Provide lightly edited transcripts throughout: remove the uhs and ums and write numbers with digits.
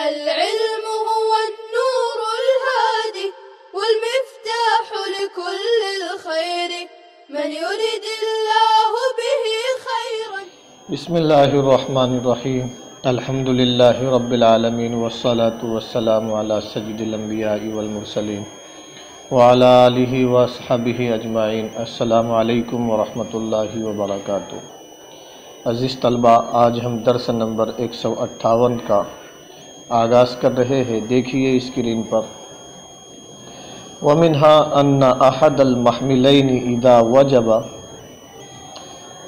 العلم هو النور الهادي والمفتاح لكل الخير من يريد الله به خيرا. بسم اللہ الرحمن الرحیم. الحمد للہ رب العالمین والصلاة والسلام علی سید الانبیاء والمرسلین وعلی آلہ واصحابہ اجمعین. السلام علیکم ورحمۃ اللہ وبرکاتہ. عزیز طلبہ، آج ہم درس نمبر 158 کا آغاز کر رہے ہیں. دیکھیے اسکرین پر. وَمِنْهَا أَنَّ أَحَدَ الْمَحْمِلَيْنِ إِذَا وَجَبَ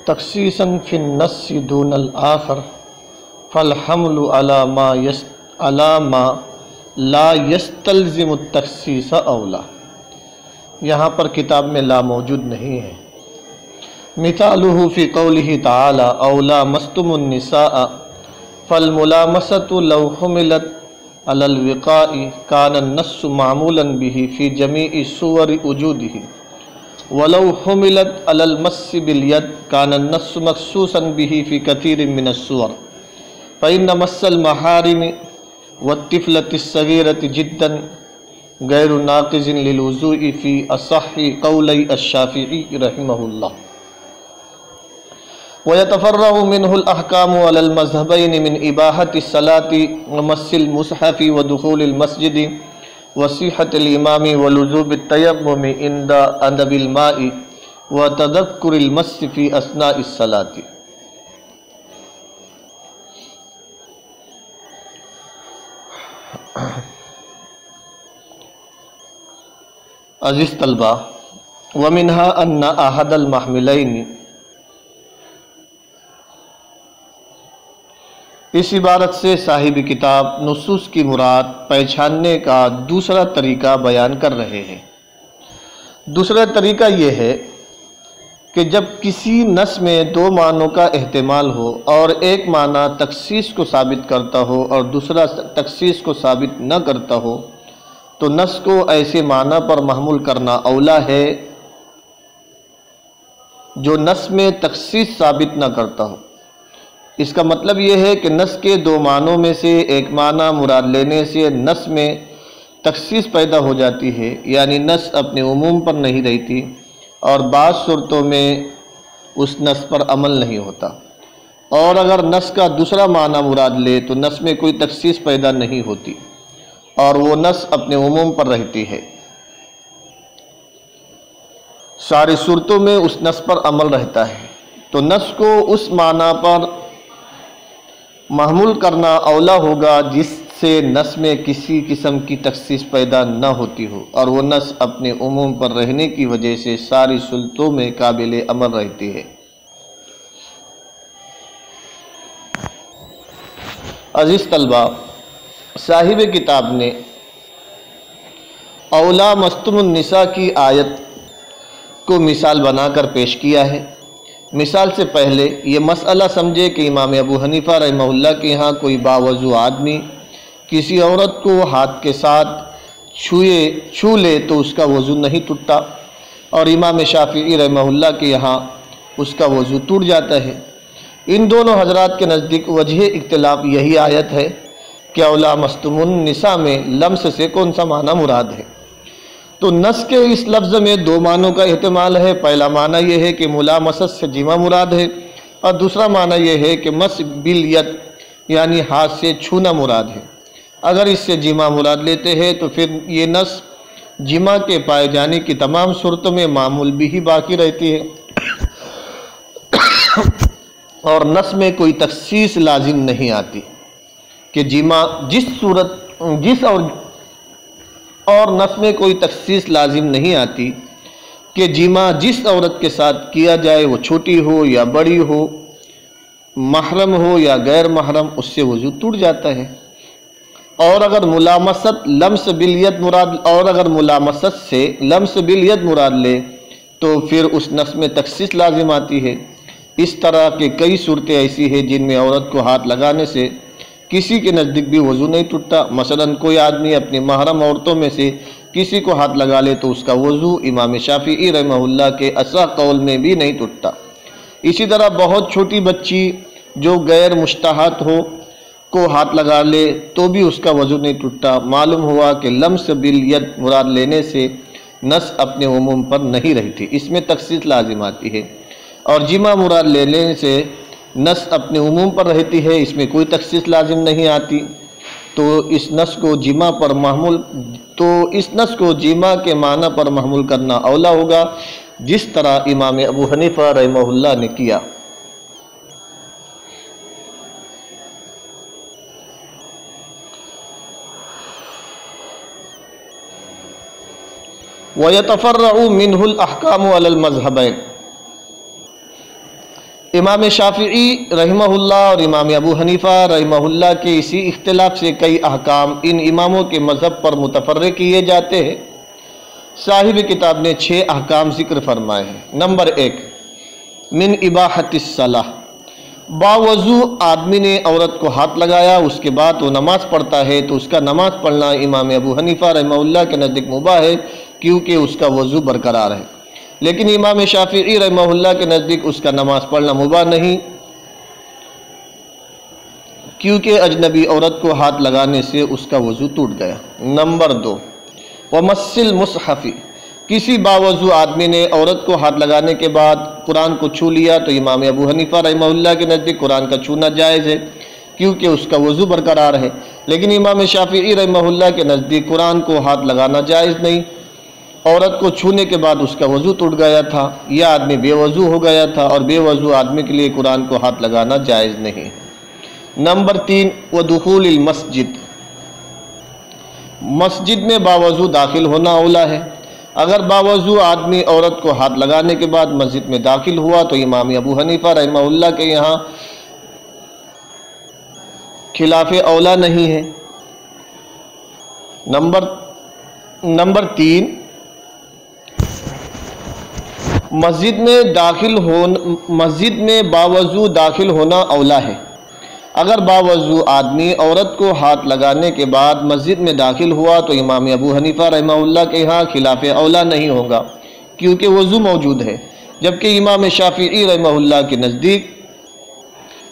تَخْصِيصًا فِي النَّصِّ دُونَ الْآخَرِ فَالْحَمْلُ عَلَى مَا لَا يَسْتَلْزِمُ التَّخْصِيصَ أَوْلَى. یہاں پر کتاب میں لا موجود نہیں ہے. مثالہ فی قولہ تعالی او لامستم النساء فالملامسة لو حملت علی الوقاء کان النص معمولا به فی جمیع صور وجودہ ولو حملت علی المس بالید کان النص مخصوصا به فی کثیر من الصور فإن مس المحارم والطفلة الصغيرة جدا غیر ناقض للوضوء فی اصح قولی الشافعی رحمہ اللہ. ويتفرع منه الأحكام على المذهبين من إباحة الصلاة ومس المصحف ودخول المسجد وصحة الإمام ولزوم التيمم عند عدم الماء وتذكر المس في أثناء الصلاة. عزیز طلبہ، ومنها أن أحد المحملين، اس عبارت سے صاحب کتاب نصوص کی مراد پہچاننے کا دوسرا طریقہ بیان کر رہے ہیں. دوسرا طریقہ یہ ہے کہ جب کسی نص میں دو معنوں کا احتمال ہو اور ایک معنی تخصیص کو ثابت کرتا ہو اور دوسرا تخصیص کو ثابت نہ کرتا ہو تو نص کو ایسے معنی پر محمول کرنا اولا ہے جو نص میں تخصیص ثابت نہ کرتا ہو. اس کا مطلب یہ ہے کہ نص کے دو معنوں میں سے ایک معنی مراد لینے سے نص میں تخصیص پیدا ہو جاتی ہے، یعنی نص اپنے عموم پر نہیں رہتی اور بعض صورتوں میں اس نص پر عمل نہیں ہوتا. اور اگر نص کا دوسرا معنی مراد لے تو نص میں کوئی تخصیص پیدا نہیں ہوتی اور وہ نص اپنے عموم پر رہتی ہے. ساری صورتوں میں اس نص پر عمل رہتا ہے. تو نص کو اس معنی پر محمول کرنا اولا ہوگا جس سے نص میں کسی قسم کی تخصیص پیدا نہ ہوتی ہو اور وہ نص اپنے عموم پر رہنے کی وجہ سے ساری صورتوں میں قابل عمل رہتی ہے. عزیز طلبہ، صاحب کتاب نے اولا مستم النساء کی آیت کو مثال بنا کر پیش کیا ہے. مثال سے پہلے یہ مسئلہ سمجھے کہ امام ابو حنیفہ رحمہ اللہ کے ہاں کوئی باوضو آدمی کسی عورت کو ہاتھ کے ساتھ چھو لے تو اس کا وضو نہیں ٹوٹتا، اور امام شافعی رحمہ اللہ کے یہاں اس کا وضو ٹوٹ جاتا ہے. ان دونوں حضرات کے نزدیک وجہ اختلاف یہی آیت ہے کہ اولا مستم النساء میں لمس سے کون سا معنی مراد ہے. تو نص کے اس لفظ میں دو معنوں کا احتمال ہے. پہلا معنی یہ ہے کہ ملامست سے جمع مراد ہے اور دوسرا معنی یہ ہے کہ مس بالید یعنی ہاتھ سے چھونا مراد ہے. اگر اس سے جمع مراد لیتے ہیں تو پھر یہ نص جمع کے پائے جانے کی تمام صورتوں میں معمول بھی ہی باقی رہتی ہے اور نص میں کوئی تخصیص لازم نہیں آتی کہ جمع اور نص میں کوئی تخصیص لازم نہیں آتی کہ جمع جس عورت کے ساتھ کیا جائے وہ چھوٹی ہو یا بڑی ہو، محرم ہو یا غیر محرم، اس سے وضو ٹوٹ جاتا ہے. اور اگر ملامست سے لمس بالید مراد لے تو پھر اس نص میں تخصیص لازم آتی ہے. اس طرح کے کئی صورتیں ایسی ہیں جن میں عورت کو ہاتھ لگانے سے کسی کے نزدیک بھی وضو نہیں ٹوٹتا. مثلا کوئی آدمی اپنی محرم عورتوں میں سے کسی کو ہاتھ لگا لے تو اس کا وضو امام شافعی رحمہ اللہ کے اصح قول میں بھی نہیں ٹوٹتا. اسی طرح بہت چھوٹی بچی جو غیر مشتہات ہو کو ہاتھ لگا لے تو بھی اس کا وضو نہیں ٹوٹتا۔ معلوم ہوا کہ لمس بالید مراد لینے سے نس اپنے عموم پر نہیں رہتی، اس میں تخصیص لازم آتی ہے، اور جمع مراد لینے سے نس اپنے عموم پر رہتی ہے، اس میں کوئی تخصیص لازم نہیں آتی۔ تو اس نس کو جمع کے معنی پر محمول کرنا اولا ہوگا، جس طرح امام ابو حنیفہ رحمہ اللہ نے کیا۔ وَيَتَفَرَّعُ مِنْهُ الْأَحْكَامُ عَلَى الْمَذْهَبَيْنِ، امام شافعی رحمہ اللہ اور امام ابو حنیفہ رحمہ اللہ کے اسی اختلاف سے کئی احکام ان اماموں کے مذہب پر متفرع کیے جاتے ہیں۔ صاحب کتاب نے 6 احکام ذکر فرمائے ہیں۔ نمبر 1، من اباحت الصلاۃ، باوضو آدمی نے عورت کو ہاتھ لگایا، اس کے بعد وہ نماز پڑھتا ہے تو اس کا نماز پڑھنا امام ابو حنیفہ رحمہ اللہ کے نزدیک مباح ہے، کیونکہ اس کا وضو برقرار ہے، لیکن امام شافعی رحمہ اللہ کے نزدیک اس کا نماز پڑھنا مباح نہیں، کیونکہ اجنبی عورت کو ہاتھ لگانے سے اس کا وضو ٹوٹ گیا۔ نمبر 2، ومس المصحف، کسی باوضو آدمی نے عورت کو ہاتھ لگانے کے بعد قرآن کو چھو لیا تو امام ابو حنیفہ رحمہ اللہ کے نزدیک قرآن کا چھونا جائز ہے، کیونکہ اس کا وضو برقرار ہے، لیکن امام شافعی رحمہ اللہ کے نزدیک قرآن کو ہاتھ لگانا جائز نہیں، عورت کو چھونے کے بعد اس کا وضو ٹوٹ گیا تھا، یہ آدمی بے وضو ہو گیا تھا، اور بے وضو آدمی کے لیے قرآن کو ہاتھ لگانا جائز نہیں۔ نمبر 3، ودخول المسجد، مسجد میں باوضو داخل ہونا اولا ہے۔ اگر باوضو آدمی عورت کو ہاتھ لگانے کے بعد مسجد میں داخل ہوا تو امام ابو حنیفہ رحمہ اللہ کے یہاں خلاف اولا نہیں ہے۔ نمبر 3، مسجد میں باوضو داخل ہونا اولا ہے۔ اگر باوضو آدمی عورت کو ہاتھ لگانے کے بعد مسجد میں داخل ہوا تو امام ابو حنیفہ رحمہ اللہ کے ہاں خلاف اولا نہیں ہوگا، کیونکہ وضو موجود ہے، جبکہ امام شافعی رحمہ اللہ کے نزدیک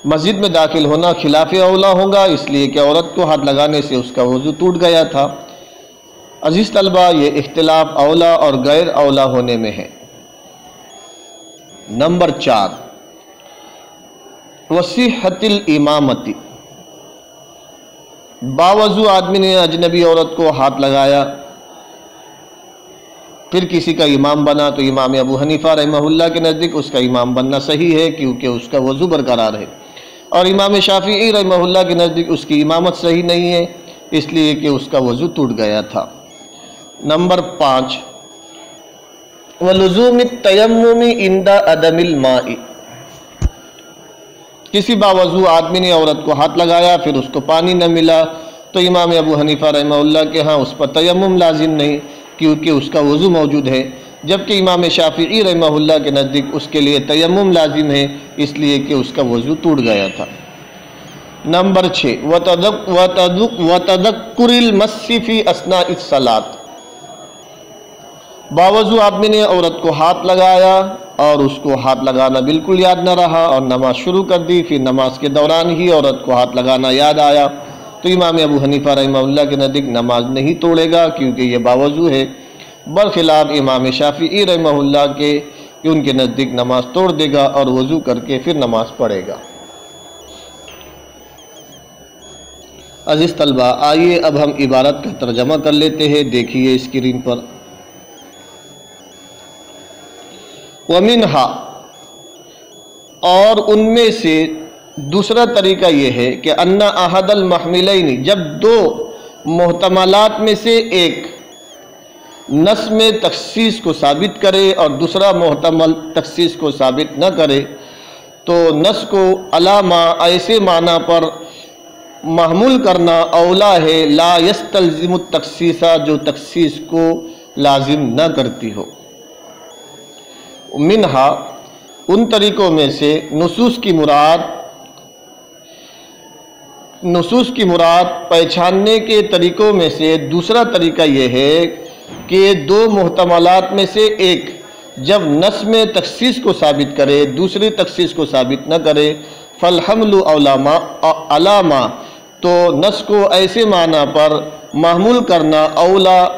مسجد میں داخل ہونا خلاف اولا ہوگا، اس لیے کہ عورت کو ہاتھ لگانے سے اس کا وضو ٹوٹ گیا تھا۔ عزیز طلبہ، یہ اختلاف اولا اور غیر اولا ہونے میں ہے۔ نمبر 4، وصیحت الامامتی، باوضو آدمی نے اجنبی عورت کو ہاتھ لگایا پھر کسی کا امام بنا تو امام ابو حنیفہ رحمہ اللہ کے نزدیک اس کا امام بننا صحیح ہے، کیونکہ اس کا وضو برقرار ہے، اور امام شافعی رحمہ اللہ کے نزدیک اس کی امامت صحیح نہیں ہے، اس لیے کہ اس کا وضو ٹوٹ گیا تھا۔ نمبر 5، ولزوم التیمم عند عدم الماء، کسی باوضو آدمی نے عورت کو ہاتھ لگایا پھر اس کو پانی نہ ملا تو امام ابو حنیفہ رحمہ اللہ کے ہاں اس پر تیمم لازم نہیں، کیونکہ اس کا وضو موجود ہے، جبکہ امام شافعی رحمہ اللہ کے نزدیک اس کے لیے تیمم لازم ہے، اس لیے کہ اس کا وضو ٹوٹ گیا تھا۔ نمبر 6، وتذکر المس فی اثناء الصلاۃ، باوضو آدمی نے عورت کو ہاتھ لگایا اور اس کو ہاتھ لگانا بالکل یاد نہ رہا اور نماز شروع کر دی، پھر نماز کے دوران ہی عورت کو ہاتھ لگانا یاد آیا تو امام ابو حنیفہ رحمہ اللہ کے نزدیک نماز نہیں توڑے گا، کیونکہ یہ باوضو ہے، برخلاف امام شافعی رحمہ اللہ کے کہ ان کے نزدیک نماز توڑ دے گا اور وضو کر کے پھر نماز پڑھے گا۔ عزیز طلبہ، آئیے اب ہم عبارت کا ترجمہ کر لیتے ہیں، دیکھیے اسکرین پر۔ وَمِنْهَا، اور ان میں سے دوسرا طریقہ یہ ہے کہ أَنَّ أَحَدَ الْمَحْمِلَيْنِ، جب دو محتملات میں سے ایک نص میں تخصیص کو ثابت کرے اور دوسرا محتمل تخصیص کو ثابت نہ کرے تو نص کو علامہ ایسے معنی پر محمول کرنا اولا ہے، لا يستلزم التخصیص، جو تخصیص کو لازم نہ کرتی ہو۔ منہا، ان طریقوں میں سے نصوص کی مراد پہچاننے کے طریقوں میں سے دوسرا طریقہ یہ ہے کہ دو محتملات میں سے ایک جب نص میں تخصیص کو ثابت کرے دوسری تخصیص کو ثابت نہ کرے، فالحمل علامہ، تو نس کو ایسے معنی پر محمول کرنا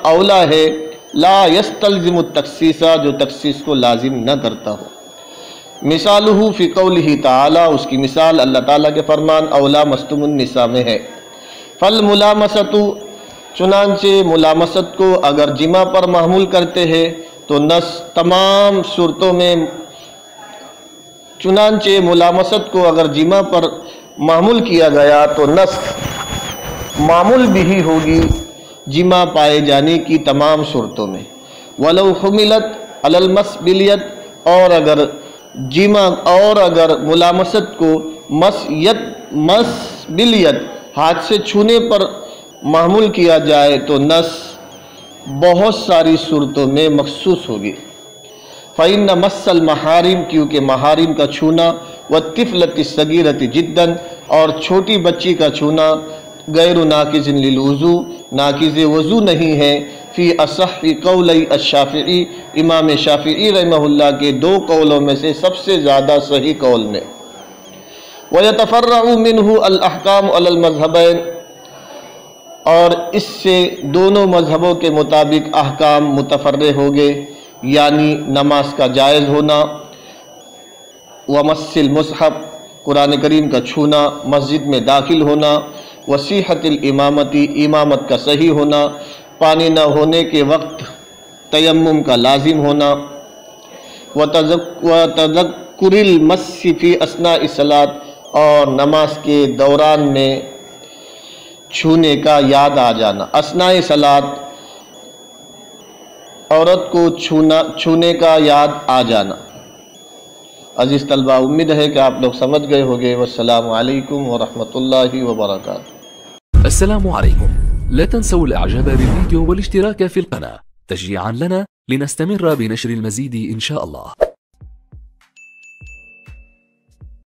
اولا ہے، لا یستلزم التخصیص، جو تخصیص کو لازم نہ کرتا ہو۔ مثالہ فی قولہ تعالی، اس کی مثال اللہ تعالیٰ کے فرمان اولا مستم النساء میں ہے۔ فالملامست، چنانچہ ملامست کو اگر جمع پر محمول کرتے ہیں تو نس تمام صورتوں میں، چنانچہ ملامست کو اگر جمع پر معمول کیا گیا تو نس معمول بھی ہوگی جمع پائے جانے کی تمام صورتوں میں۔ ولو حملت علی المسبلیت، اور اگر ملامست کو مسبلیت ہاتھ سے چھونے پر معمول کیا جائے تو نس بہت ساری صورتوں میں مخصوص ہوگی۔ فَإِنَّ مَسَّ الْمَحَارِمِ، کیونکہ محارم کا چھونا، وَالطِّفْلَةِ الصَّغِيرَةِ جِدًّا، اور چھوٹی بچی کا چھونا، غیر ناقض للوضو، ناقض وضو نہیں ہے، فی اصح قولی الشافعی، امام شافعی رحمہ اللہ کے 2 قولوں میں سے سب سے زیادہ صحیح قول میں۔ وَيَتَفَرَّعُ مِنْهُ الْأَحْكَامُ عَلَى الْمَذْهَبَيْنِ، اور اس سے دونوں مذہبوں کے مطابق احکام متفرع ہو گئے، یعنی نماز کا جائز ہونا، ومس المصحف، قرآن کریم کا چھونا، مسجد میں داخل ہونا، وصیحت الامامتی، امامت کا صحیح ہونا، پانی نہ ہونے کے وقت تیمم کا لازم ہونا، وتذکر المس فی اثناء الصلاۃ، اور نماز کے دوران میں چھونے کا یاد آ جانا، اثناء صلاۃ عورت کو چھونے کا یاد آ جانا۔ عزیز طلبہ، امید ہے کہ آپ لوگ سمجھ گئے ہوگے۔ والسلام علیکم ورحمۃ اللہ وبرکاتہ۔ السلام عليكم، لا تنسوا الاعجاب بالفيديو والاشتراك في القناة تشجيعا لنا لنستمر بنشر المزيد إن شاء الله.